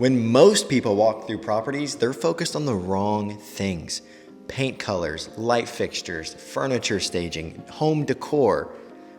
When most people walk through properties, they're focused on the wrong things. Paint colors, light fixtures, furniture staging, home decor.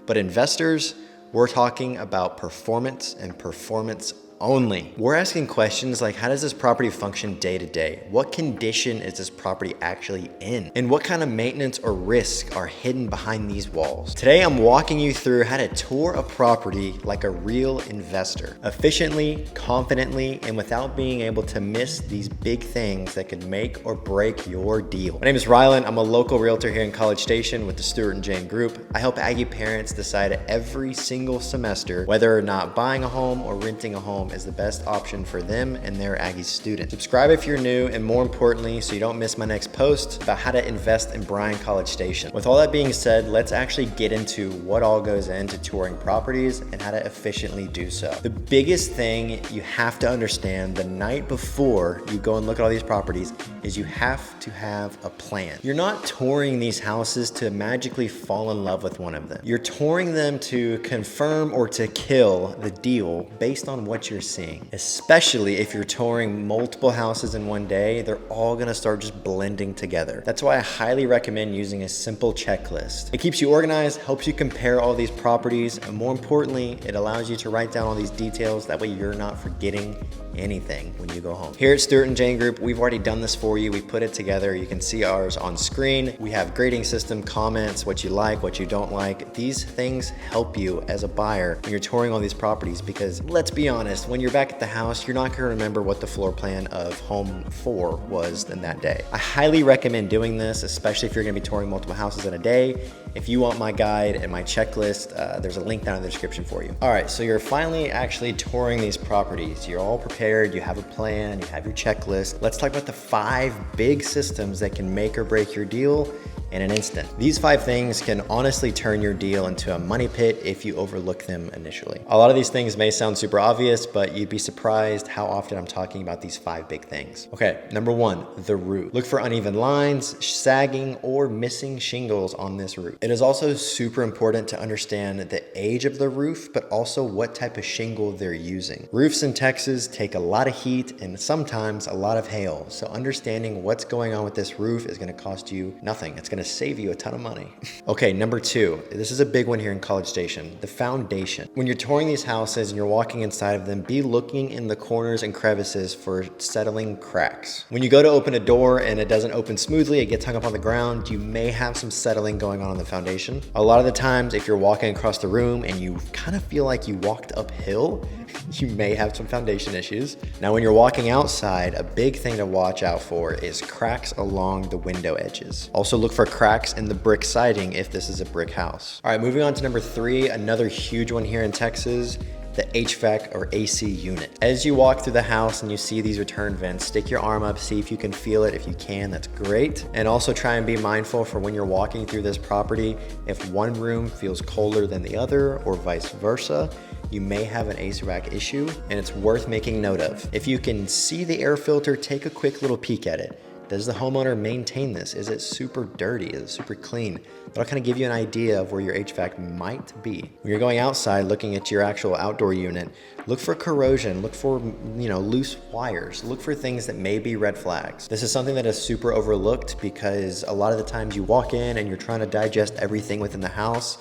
But investors, we're talking about performance and performance only. We're asking questions like, how does this property function day to day? What condition is this property actually in? And what kind of maintenance or risk are hidden behind these walls? Today, I'm walking you through how to tour a property like a real investor, efficiently, confidently, and without being able to miss these big things that could make or break your deal. My name is Rylan. I'm a local realtor here in College Station with the Stewart and Jane Group. I help Aggie parents decide every single semester whether or not buying a home or renting a home is the best option for them and their Aggie students. Subscribe if you're new, and more importantly, so you don't miss my next post about how to invest in Bryan College Station. With all that being said, let's actually get into what all goes into touring properties and how to efficiently do so. The biggest thing you have to understand the night before you go and look at all these properties is you have to have a plan. You're not touring these houses to magically fall in love with one of them. You're touring them to confirm or to kill the deal based on what you're seeing. Especially if you're touring multiple houses in one day, they're all gonna start just blending together. That's why I highly recommend using a simple checklist. It keeps you organized, helps you compare all these properties, and more importantly, it allows you to write down all these details. That way you're not forgetting anything when you go home. Here at Stewart and Jane Group, we've already done this for you. We put it together. You can see ours on screen. We have grading system, comments, what you like, what you don't like. These things help you as a buyer when you're touring all these properties, because let's be honest, when you're back at the house, you're not gonna remember what the floor plan of home 4 was in that day. I highly recommend doing this, especially if you're gonna be touring multiple houses in a day. If you want my guide and my checklist, there's a link down in the description for you. All right, so you're finally actually touring these properties. You're all prepared, you have a plan, you have your checklist. Let's talk about the 5 big systems that can make or break your deal in an instant. These 5 things can honestly turn your deal into a money pit if you overlook them initially. A lot of these things may sound super obvious, but you'd be surprised how often I'm talking about these 5 big things. Okay, number 1, the roof. Look for uneven lines, sagging, or missing shingles on this roof. It is also super important to understand the age of the roof, but also what type of shingle they're using. Roofs in Texas take a lot of heat and sometimes a lot of hail, so understanding what's going on with this roof is gonna cost you nothing. It's gonna save you a ton of money. Okay, number 2, this is a big one here in College Station, the foundation. When you're touring these houses and you're walking inside of them, be looking in the corners and crevices for settling cracks. When you go to open a door and it doesn't open smoothly, it gets hung up on the ground, you may have some settling going on the foundation. A lot of the times, if you're walking across the room and you kind of feel like you walked uphill, you may have some foundation issues. Now, when you're walking outside, a big thing to watch out for is cracks along the window edges. Also look for cracks in the brick siding if this is a brick house. All right, moving on to number 3, another huge one here in Texas, the HVAC or AC unit. As you walk through the house and you see these return vents, stick your arm up, see if you can feel it. If you can, that's great. And also try and be mindful for when you're walking through this property, if one room feels colder than the other or vice versa, you may have an HVAC issue, and it's worth making note of. If you can see the air filter, take a quick little peek at it. Does the homeowner maintain this? Is it super dirty? Is it super clean? That'll kind of give you an idea of where your HVAC might be. When you're going outside looking at your actual outdoor unit, look for corrosion, look for loose wires, look for things that may be red flags. This is something that is super overlooked because a lot of the times you walk in and you're trying to digest everything within the house.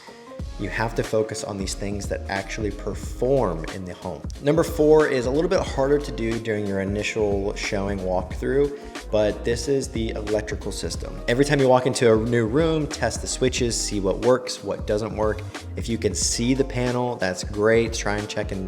You have to focus on these things that actually perform in the home. Number 4 is a little bit harder to do during your initial showing walkthrough, but this is the electrical system. Every time you walk into a new room, test the switches, see what works, what doesn't work. If you can see the panel, that's great. Try and check if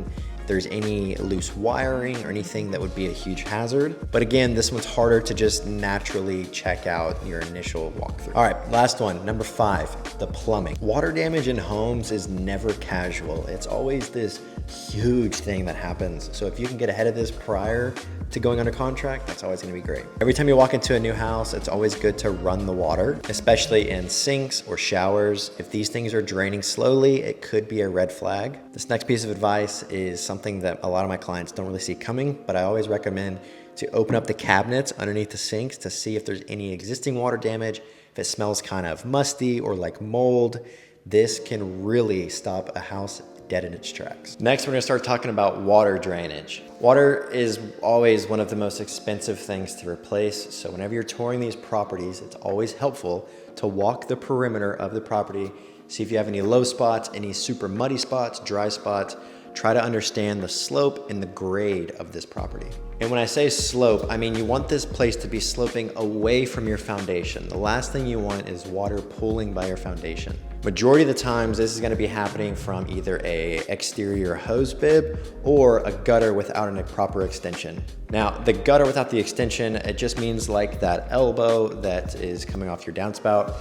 there's any loose wiring or anything that would be a huge hazard. But again, this one's harder to just naturally check out your initial walkthrough. All right, last one, number 5, the plumbing. Water damage in homes is never casual. It's always this huge thing that happens. So if you can get ahead of this prior to going under contract, that's always gonna be great. Every time you walk into a new house, it's always good to run the water, especially in sinks or showers. If these things are draining slowly, it could be a red flag. This next piece of advice is something that a lot of my clients don't really see coming, but I always recommend to open up the cabinets underneath the sinks to see if there's any existing water damage. If it smells kind of musty or like mold, this can really stop a house dead in its tracks. Next, we're gonna start talking about water drainage. Water is always one of the most expensive things to replace, so whenever you're touring these properties, it's always helpful to walk the perimeter of the property, see if you have any low spots, any super muddy spots, dry spots. Try to understand the slope and the grade of this property. And when I say slope, I mean you want this place to be sloping away from your foundation. The last thing you want is water pooling by your foundation. Majority of the times, this is gonna be happening from either a exterior hose bib or a gutter without a proper extension. Now, the gutter without the extension, it just means like that elbow that is coming off your downspout.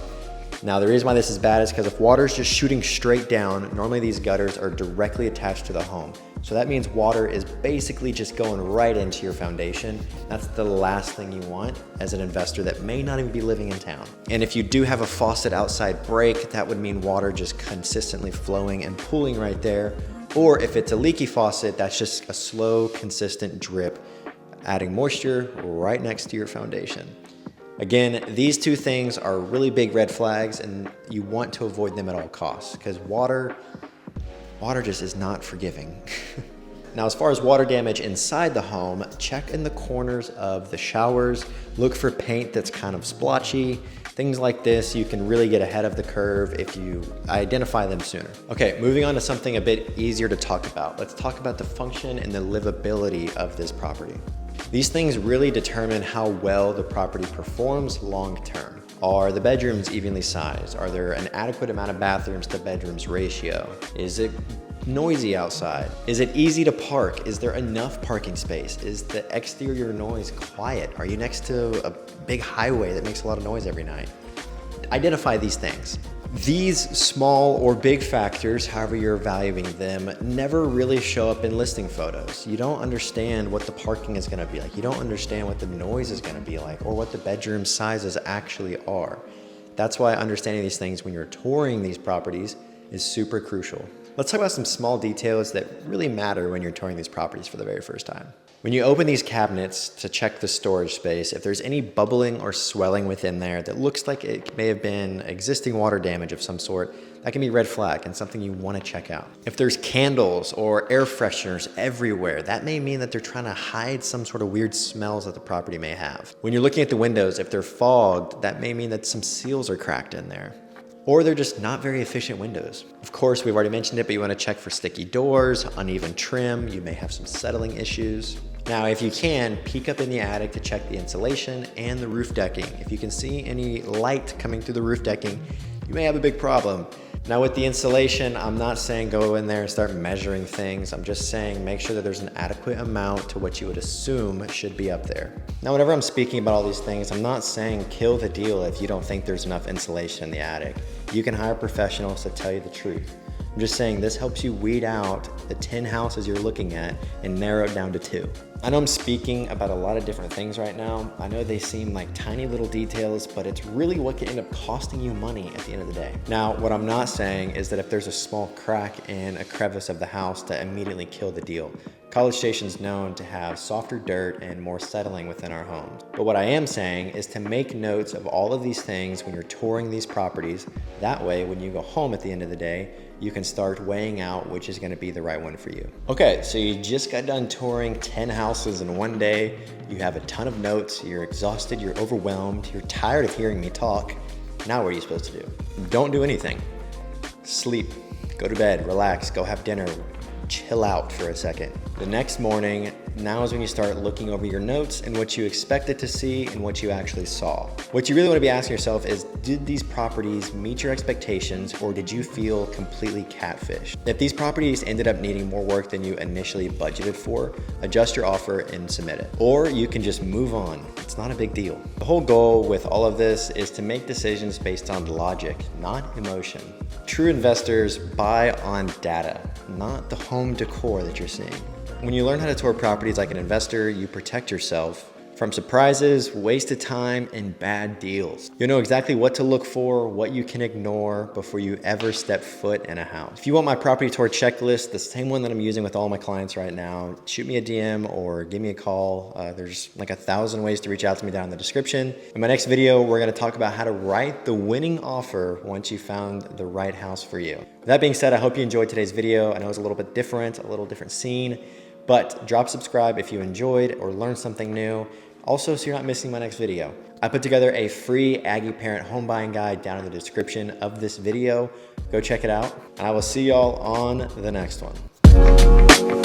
Now, the reason why this is bad is because if water is just shooting straight down, normally these gutters are directly attached to the home. So that means water is basically just going right into your foundation. That's the last thing you want as an investor that may not even be living in town. And if you do have a faucet outside break, that would mean water just consistently flowing and pooling right there. Or if it's a leaky faucet, that's just a slow, consistent drip, adding moisture right next to your foundation. Again, these two things are really big red flags and you want to avoid them at all costs because water just is not forgiving. Now, as far as water damage inside the home, check in the corners of the showers, look for paint that's kind of splotchy. Things like this, you can really get ahead of the curve if you identify them sooner. Okay, moving on to something a bit easier to talk about. Let's talk about the function and the livability of this property. These things really determine how well the property performs long term. Are the bedrooms evenly sized? Are there an adequate amount of bathrooms to bedrooms ratio? Is it noisy outside? Is it easy to park? Is there enough parking space? Is the exterior noise quiet? Are you next to a big highway that makes a lot of noise every night? Identify these things. These small or big factors, however you're valuing them, never really show up in listing photos. You don't understand what the parking is gonna be like. You don't understand what the noise is gonna be like or what the bedroom sizes actually are. That's why understanding these things when you're touring these properties is super crucial. Let's talk about some small details that really matter when you're touring these properties for the very first time. When you open these cabinets to check the storage space, if there's any bubbling or swelling within there that looks like it may have been existing water damage of some sort, that can be a red flag and something you want to check out. If there's candles or air fresheners everywhere, that may mean that they're trying to hide some sort of weird smells that the property may have. When you're looking at the windows, if they're fogged, that may mean that some seals are cracked in there. Or they're just not very efficient windows. Of course, we've already mentioned it, but you want to check for sticky doors, uneven trim, you may have some settling issues. Now, if you can, peek up in the attic to check the insulation and the roof decking. If you can see any light coming through the roof decking, you may have a big problem. Now with the insulation, I'm not saying go in there and start measuring things. I'm just saying make sure that there's an adequate amount to what you would assume should be up there. Now, whenever I'm speaking about all these things, I'm not saying kill the deal if you don't think there's enough insulation in the attic. You can hire professionals to tell you the truth. I'm just saying this helps you weed out the 10 houses you're looking at and narrow it down to 2. I know I'm speaking about a lot of different things right now. I know they seem like tiny little details, but it's really what can end up costing you money at the end of the day. Now, what I'm not saying is that if there's a small crack in a crevice of the house to immediately kill the deal. College Station's known to have softer dirt and more settling within our homes. But what I am saying is to make notes of all of these things when you're touring these properties. That way, when you go home at the end of the day, you can start weighing out which is gonna be the right one for you. Okay, so you just got done touring 10 houses in one day. You have a ton of notes, you're exhausted, you're overwhelmed, you're tired of hearing me talk. Now what are you supposed to do? Don't do anything. Sleep, go to bed, relax, go have dinner, chill out for a second. The next morning, now is when you start looking over your notes and what you expected to see and what you actually saw. What you really want to be asking yourself is, did these properties meet your expectations or did you feel completely catfished? If these properties ended up needing more work than you initially budgeted for, adjust your offer and submit it. Or you can just move on. It's not a big deal. The whole goal with all of this is to make decisions based on logic, not emotion. True investors buy on data, not the home decor that you're seeing. When you learn how to tour properties like an investor, you protect yourself from surprises, wasted time, and bad deals. You'll know exactly what to look for, what you can ignore before you ever step foot in a house. If you want my property tour checklist, the same one that I'm using with all my clients right now, shoot me a DM or give me a call. There's like 1,000 ways to reach out to me down in the description. In my next video, we're gonna talk about how to write the winning offer once you found the right house for you. With that being said, I hope you enjoyed today's video. I know it's a little bit different, a little different scene, but drop subscribe if you enjoyed or learned something new. Also, so you're not missing my next video. I put together a free Aggie parent home buying guide down in the description of this video. Go check it out, and I will see y'all on the next one.